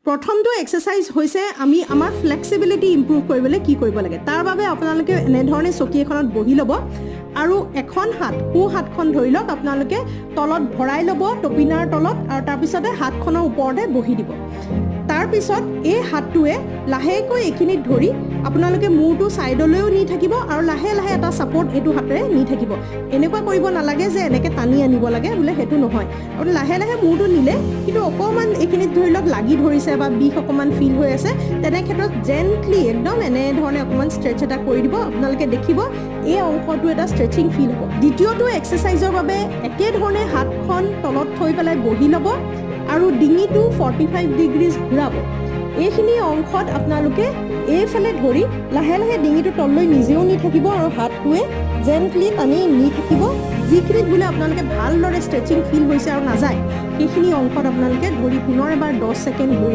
প্ৰথমটো এক্সাৰসাইজ হৈছে আমি আমাৰ ফ্লেক্সিবিলিটি ইম্প্ৰুভ কৰিবলৈ কি কৰিব লাগে তাৰ বাবে আপোনালোকে এনেধৰণে চকী এখনত বহি ল'ব আৰু এখন হাত সো হাতখন ধৰি লওক আপোনালোকে তলত ভৰাই ল'ব টপিনাৰ তলত আৰু তাৰ পিছতে হাতখনৰ ওপৰতে বহি দিব তাৰ পিছত এই হাতটোৱে লাহেকৈ এখিনিত ধৰি আপোনালোকে মূৰটো সাইডলৈও নি থাকিব আৰু লাহে লাহে এটা সাপোৰ্ট এটো হাতেৰে নি থাকিব এনেকুৱা কৰিব নালাগে যে এনেকৈ টানি আনিব লাগে বোলে হেতু নহয় আৰু লাহে লাহে মূৰটো নিলে কিন্তু অকমান এখিনিত ধৰি লওক লাগি ধৰিছে বা বিষ অকমান ফিল হৈ আছে তেনে ক্ষেত্ৰত জেন্টলি একদম এনে ধৰণে অকমান ষ্ট্ৰেচ এটা কৰি দিব আপোনালোকে দেখিব এই অংশটো এটা ষ্ট্ৰেচিং ফিল হ'ব দ্বিতীয়টো এক্সাৰসাইজৰ বাবে একে ধৰণে হাতখন তলত থৈ পেলাই বহি ল'ব আৰু ডিঙিটো 45 ডিগ্ৰীজ ঘূৰাব এইখিনি অংশত আপোনালোকে এইফালে ধৰি লাহে লাহে ডিঙিটো তললৈ নিজেও নি থাকিব আৰু হাতটোৱে জেন্টলি টানি নি থাকিব যিখিনিত বোলে আপোনালোকে ভালদৰে ষ্ট্ৰেচিং ফিল হৈছে আৰু নাযায় সেইখিনি অংশত আপোনালোকে ধৰি পুনৰ এবাৰ 10 ছেকেণ্ড